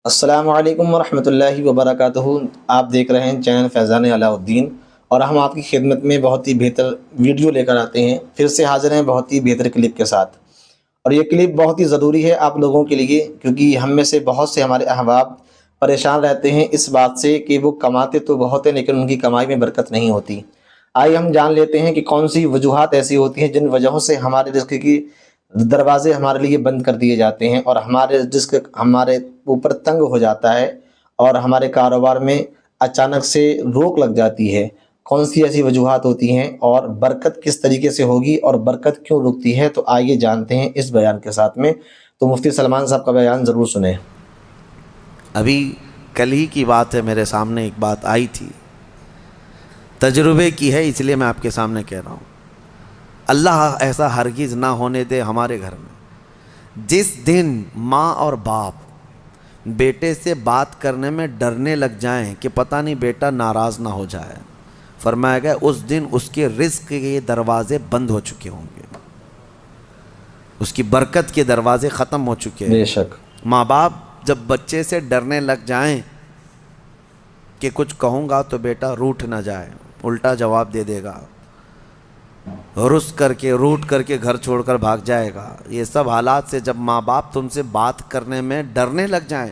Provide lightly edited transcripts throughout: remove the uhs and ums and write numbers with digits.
السلام علیکم ورحمۃ اللہ وبرکاتہ۔ آپ دیکھ رہے ہیں چینل فیضان علاء الدین، اور ہم آپ کی خدمت میں بہت ہی بہتر ویڈیو لے کر آتے ہیں۔ پھر سے حاضر ہیں بہت ہی بہتر کلپ کے ساتھ، اور یہ کلپ بہت ہی ضروری ہے آپ لوگوں کے لیے، کیونکہ ہم میں سے بہت سے ہمارے احباب پریشان رہتے ہیں اس بات سے کہ وہ کماتے تو بہت ہیں لیکن ان کی کمائی میں برکت نہیں ہوتی۔ آئیے ہم جان لیتے ہیں کہ کون سی وجوہات ایسی ہوتی ہیں جن وجہوں سے ہمارے رزق کی دروازے ہمارے لیے بند کر دیے جاتے ہیں، اور ہمارے رزق ہمارے اوپر تنگ ہو جاتا ہے، اور ہمارے کاروبار میں اچانک سے روک لگ جاتی ہے۔ کون سی ایسی وجوہات ہوتی ہیں اور برکت کس طریقے سے ہوگی اور برکت کیوں رکتی ہے، تو آئیے جانتے ہیں اس بیان کے ساتھ میں۔ تو مفتی سلمان صاحب کا بیان ضرور سنیں۔ ابھی کل ہی کی بات ہے، میرے سامنے ایک بات آئی تھی، تجربے کی ہے، اس لیے میں آپ کے سامنے کہہ رہا ہوں۔ اللہ ایسا ہرگز نہ ہونے دے ہمارے گھر میں جس دن ماں اور باپ بیٹے سے بات کرنے میں ڈرنے لگ جائیں کہ پتہ نہیں بیٹا ناراض نہ ہو جائے، فرمایا گیا اس دن اس کے رزق کے دروازے بند ہو چکے ہوں گے، اس کی برکت کے دروازے ختم ہو چکے ہیں۔ بے شک ماں باپ جب بچے سے ڈرنے لگ جائیں کہ کچھ کہوں گا تو بیٹا روٹھ نہ جائے، الٹا جواب دے دے گا، رس کر کے روٹ کر کے گھر چھوڑ کر بھاگ جائے گا، یہ سب حالات سے جب ماں باپ تم سے بات کرنے میں ڈرنے لگ جائیں،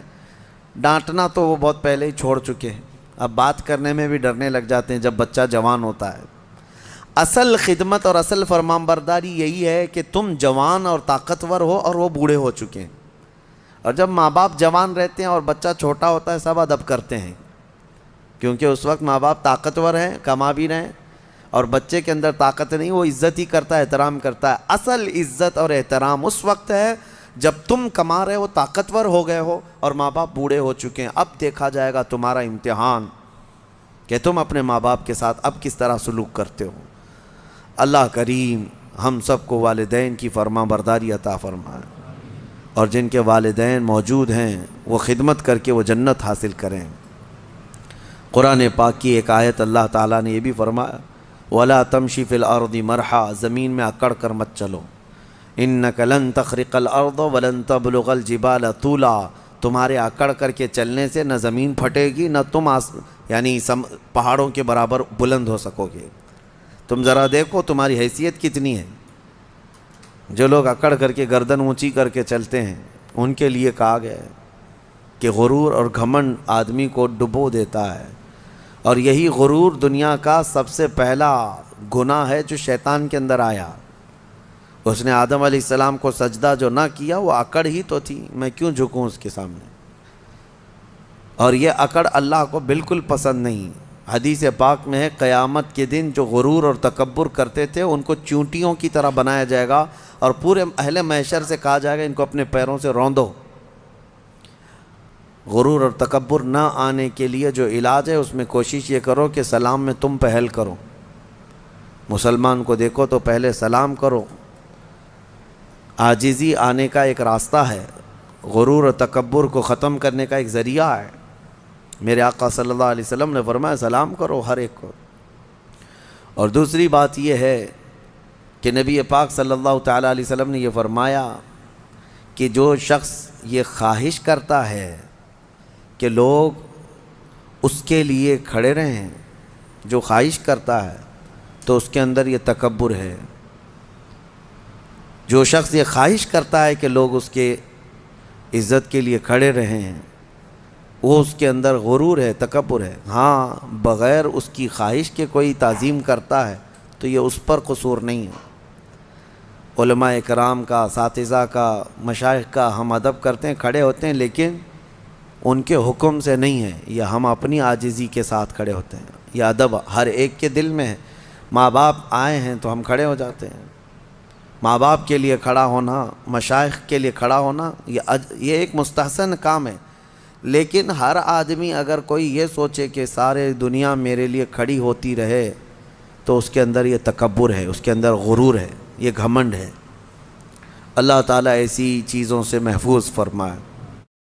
ڈانٹنا تو وہ بہت پہلے ہی چھوڑ چکے ہیں، اب بات کرنے میں بھی ڈرنے لگ جاتے ہیں جب بچہ جوان ہوتا ہے۔ اصل خدمت اور اصل فرمانبرداری یہی ہے کہ تم جوان اور طاقتور ہو اور وہ بوڑھے ہو چکے ہیں، اور جب ماں باپ جوان رہتے ہیں اور بچہ چھوٹا ہوتا ہے سب ادب کرتے ہیں، کیونکہ اس وقت ماں باپ طاقتور ہیں، کما بھی رہے ہیں، اور بچے کے اندر طاقت نہیں، وہ عزت ہی کرتا ہے، احترام کرتا ہے۔ اصل عزت اور احترام اس وقت ہے جب تم کما رہے ہو، طاقتور ہو گئے ہو اور ماں باپ بوڑھے ہو چکے ہیں۔ اب دیکھا جائے گا تمہارا امتحان کہ تم اپنے ماں باپ کے ساتھ اب کس طرح سلوک کرتے ہو۔ اللہ کریم ہم سب کو والدین کی فرما برداری عطا فرمائے، اور جن کے والدین موجود ہیں وہ خدمت کر کے وہ جنت حاصل کریں۔ قرآن پاک کی ایک آیت اللہ تعالیٰ نے یہ بھی فرمایا، وَلَا تَمْشِ فِي الْأَرْضِ مَرْحًا، زمین میں اکڑ کر مت چلو، إِنَّكَ لَن تَخْرِقَ الْأَرْضَ وَلَن تَبْلُغَ الْجِبَالَ طُولًا، تمہارے اکڑ کر کے چلنے سے نہ زمین پھٹے گی نہ تم یعنی پہاڑوں کے برابر بلند ہو سکو گے۔ تم ذرا دیکھو تمہاری حیثیت کتنی ہے۔ جو لوگ اکڑ کر کے گردن اونچی کر کے چلتے ہیں ان کے لیے کہا گیا ہے کہ غرور اور گھمنڈ آدمی کو ڈبو دیتا ہے، اور یہی غرور دنیا کا سب سے پہلا گناہ ہے جو شیطان کے اندر آیا۔ اس نے آدم علیہ السلام کو سجدہ جو نہ کیا وہ اکڑ ہی تو تھی، میں کیوں جھکوں اس کے سامنے، اور یہ اکڑ اللہ کو بالکل پسند نہیں۔ حدیث پاک میں ہے قیامت کے دن جو غرور اور تکبر کرتے تھے ان کو چونٹیوں کی طرح بنایا جائے گا، اور پورے اہل محشر سے کہا جائے گا ان کو اپنے پیروں سے روندو۔ غرور اور تکبر نہ آنے کے لیے جو علاج ہے اس میں کوشش یہ کرو کہ سلام میں تم پہل کرو، مسلمان کو دیکھو تو پہلے سلام کرو۔ عاجزی آنے کا ایک راستہ ہے، غرور اور تکبر کو ختم کرنے کا ایک ذریعہ ہے۔ میرے آقا صلی اللہ علیہ وسلم نے فرمایا سلام کرو ہر ایک کو۔ اور دوسری بات یہ ہے کہ نبی پاک صلی اللہ تعالیٰ علیہ وسلم نے یہ فرمایا کہ جو شخص یہ خواہش کرتا ہے کہ لوگ اس کے لیے کھڑے رہیں، جو خواہش کرتا ہے تو اس کے اندر یہ تکبر ہے۔ جو شخص یہ خواہش کرتا ہے کہ لوگ اس کے عزت کے لیے کھڑے رہیں، وہ اس کے اندر غرور ہے، تکبر ہے۔ ہاں بغیر اس کی خواہش کے کوئی تعظیم کرتا ہے تو یہ اس پر قصور نہیں ہے۔ علماء کرام کا، اساتذہ کا، مشائخ کا ہم ادب کرتے ہیں، کھڑے ہوتے ہیں، لیکن ان کے حکم سے نہیں ہے، یہ ہم اپنی عاجزی کے ساتھ کھڑے ہوتے ہیں۔ یہ ادب ہر ایک کے دل میں ہے۔ ماں باپ آئے ہیں تو ہم کھڑے ہو جاتے ہیں، ماں باپ کے لیے کھڑا ہونا، مشائخ کے لیے کھڑا ہونا یہ ایک مستحسن کام ہے۔ لیکن ہر آدمی اگر کوئی یہ سوچے کہ سارے دنیا میرے لیے کھڑی ہوتی رہے تو اس کے اندر یہ تکبر ہے، اس کے اندر غرور ہے، یہ گھمنڈ ہے۔ اللہ تعالیٰ ایسی چیزوں سے محفوظ فرمائے۔